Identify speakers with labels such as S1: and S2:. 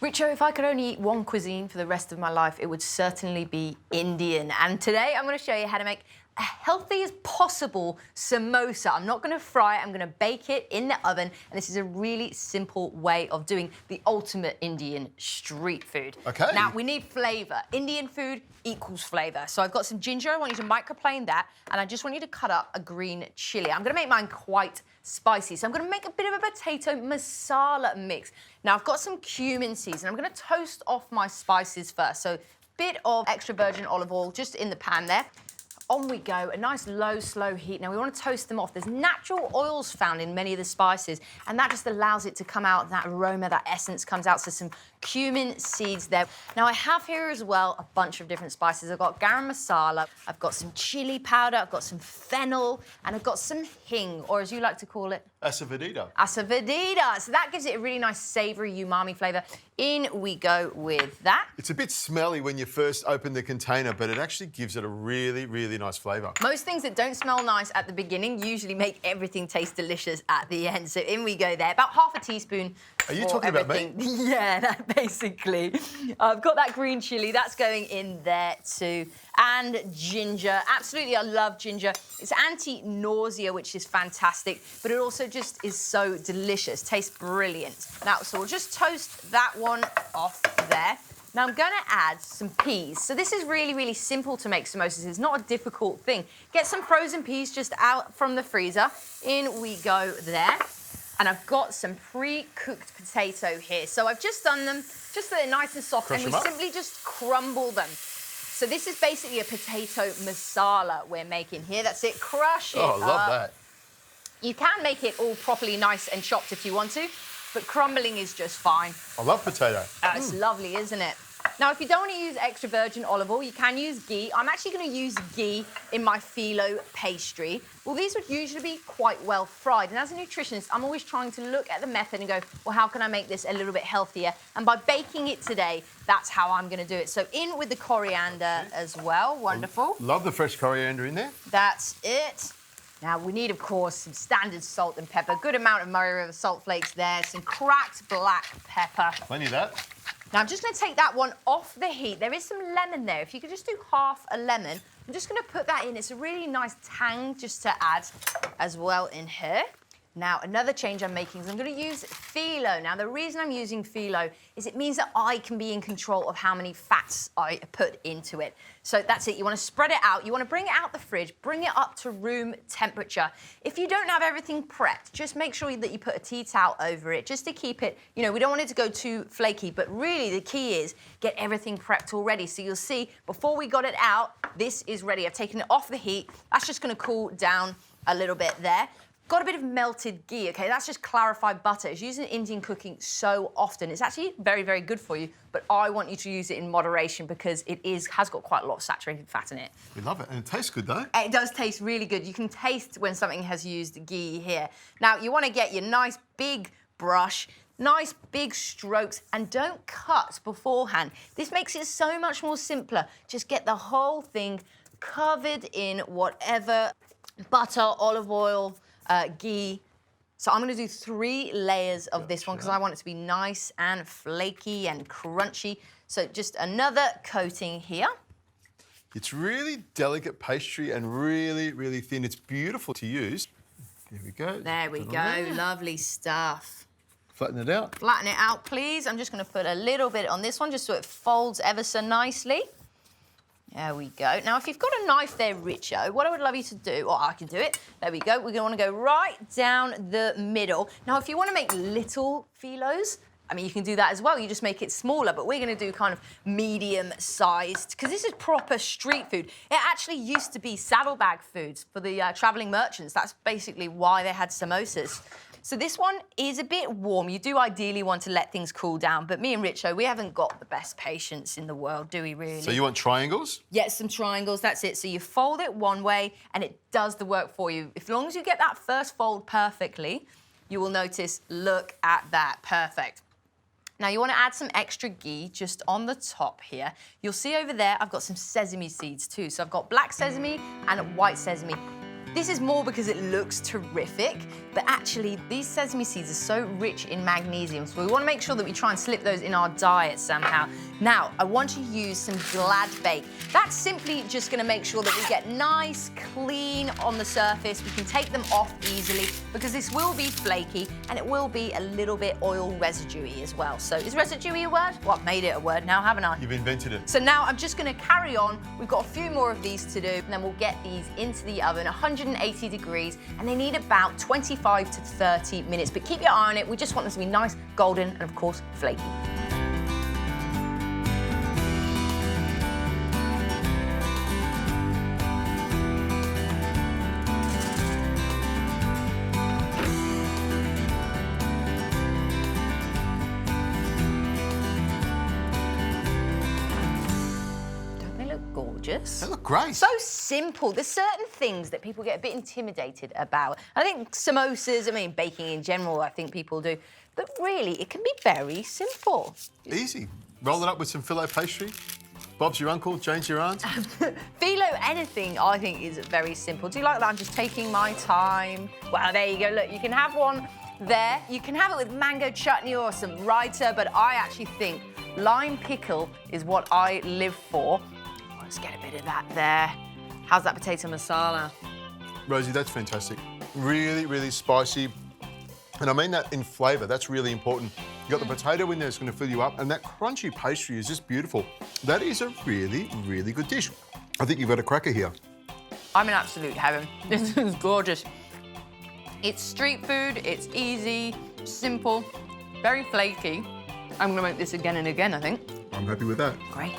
S1: Richo, if I could only eat one cuisine for the rest of my life, it would certainly be Indian. And today I'm going to show you how to make a healthy as possible samosa. I'm not going to fry it, I'm going to bake it in the oven. And this is a really simple way of doing the ultimate Indian street food.
S2: Okay.
S1: Now, we need flavour. Indian food equals flavour. So I've got some ginger, I want you to microplane that, and I just want you to cut up a green chilli. I'm going to make mine quite spicy, so I'm going to make a bit of a potato masala mix. Now, I've got some cumin seeds, and I'm going to toast off my spices first. So, bit of extra virgin olive oil just in the pan there. On we go, a nice low, slow heat. Now, we want to toast them off. There's natural oils found in many of the spices, and that just allows it to come out, that aroma, that essence comes out, so some cumin seeds there. Now, I have here as well a bunch of different spices. I've got garam masala, I've got some chili powder, I've got some fennel, and I've got some hing, or as you like to call it,
S2: asafoetida.
S1: Asafoetida. So that gives it a really nice savoury umami flavour. In we go with that.
S2: It's a bit smelly when you first open the container, but it actually gives it a really, really nice flavour.
S1: Most things that don't smell nice at the beginning usually make everything taste delicious at the end. So in we go there. About half a teaspoon.
S2: Are you talking about me?
S1: Yeah, that basically. I've got that green chilli. That's going in there too. And ginger. Absolutely, I love ginger. It's anti-nausea, which is fantastic, but it also just is so delicious. Tastes brilliant. Now, so we'll just toast that one off there. Now, I'm going to add some peas. So this is really, really simple to make samosas. It's not a difficult thing. Get some frozen peas just out from the freezer. In we go there. And I've got some pre-cooked potato here. So I've just done them just so they're nice and soft, and we simply just crumble them. So this is basically a potato masala we're making here. That's it, crush it up.
S2: Oh, I love that.
S1: You can make it all properly nice and chopped if you want to, but crumbling is just fine.
S2: I love potato.
S1: It's lovely, isn't it? Now, if you don't want to use extra virgin olive oil, you can use ghee. I'm actually going to use ghee in my phyllo pastry. Well, these would usually be quite well fried. And as a nutritionist, I'm always trying to look at the method and go, well, how can I make this a little bit healthier? And by baking it today, that's how I'm going to do it. So in with the coriander as well. Wonderful.
S2: Love the fresh coriander in there.
S1: That's it. Now, we need, of course, some standard salt and pepper. Good amount of Murray River salt flakes there. Some cracked black pepper.
S2: Plenty of that.
S1: Now, I'm just going to take that one off the heat. There is some lemon there. If you could just do half a lemon, I'm just going to put that in. It's a really nice tang just to add as well in here. Now, another change I'm making is I'm going to use phyllo. Now, the reason I'm using phyllo is it means that I can be in control of how many fats I put into it. So that's it. You want to spread it out. You want to bring it out the fridge, bring it up to room temperature. If you don't have everything prepped, just make sure that you put a tea towel over it just to keep it, you know, we don't want it to go too flaky, but really the key is get everything prepped already. So you'll see, before we got it out, this is ready. I've taken it off the heat. That's just going to cool down a little bit there. Got a bit of melted ghee, okay? That's just clarified butter. It's used in Indian cooking so often. It's actually very, very good for you, but I want you to use it in moderation because it has got quite a lot of saturated fat in it.
S2: We love it, and it tastes good, though.
S1: It does taste really good. You can taste when something has used ghee here. Now, you want to get your nice big brush, nice big strokes, and don't cut beforehand. This makes it so much more simpler. Just get the whole thing covered in whatever butter, olive oil, ghee. So I'm going to do 3 layers of this one because I want it to be nice and flaky and crunchy. So just another coating here.
S2: It's really delicate pastry and really, really thin. It's beautiful to use. There we go.
S1: There we go. Lovely stuff.
S2: Flatten it out.
S1: Flatten it out, please. I'm just going to put a little bit on this one just so it folds ever so nicely. There we go. Now, if you've got a knife there, Richo, what I would love you to do, or I can do it, there we go. We're going to want to go right down the middle. Now, if you want to make little phyllos, I mean, you can do that as well. You just make it smaller, but we're going to do kind of medium-sized, because this is proper street food. It actually used to be saddlebag foods for the travelling merchants. That's basically why they had samosas. So this one is a bit warm. You do ideally want to let things cool down, but me and Richo, we haven't got the best patience in the world, do we really?
S2: So you want triangles?
S1: Yeah, some triangles, that's it. So you fold it one way and it does the work for you. As long as you get that first fold perfectly, you will notice, look at that, perfect. Now, you want to add some extra ghee just on the top here. You'll see over there, I've got some sesame seeds too. So I've got black sesame and white sesame. This is more because it looks terrific, but actually these sesame seeds are so rich in magnesium, so we want to make sure that we try and slip those in our diet somehow. Now, I want to use some glad bake. That's simply just going to make sure that we get nice, clean on the surface. We can take them off easily because this will be flaky and it will be a little bit oil residuey as well. So is residuey a word? Well, I've made it a word now, haven't I?
S2: You've invented it.
S1: So now I'm just going to carry on. We've got a few more of these to do, and then we'll get these into the oven, 180 degrees, and they need about 25 to 30 minutes. But keep your eye on it. We just want them to be nice, golden, and of course, flaky. Gorgeous.
S2: They look great.
S1: So simple. There's certain things that people get a bit intimidated about. I think samosas, I mean, baking in general, I think people do. But really, it can be very simple.
S2: Easy. Roll it up with some filo pastry. Bob's your uncle, Jane's your aunt.
S1: Philo anything, I think, is very simple. Do you like that? I'm just taking my time. Well, there you go. Look, you can have one there. You can have it with mango chutney or some raita, but I actually think lime pickle is what I live for. Let's get a bit of that there. How's that potato masala?
S2: Rosie, that's fantastic. Really, really spicy. And I mean that in flavour, that's really important. You've got the potato in there that's going to fill you up, and that crunchy pastry is just beautiful. That is a really, really good dish. I think you've got a cracker here.
S1: I'm in absolute heaven. This is gorgeous. It's street food, it's easy, simple, very flaky. I'm going to make this again and again, I think.
S2: I'm happy with that.
S1: Great.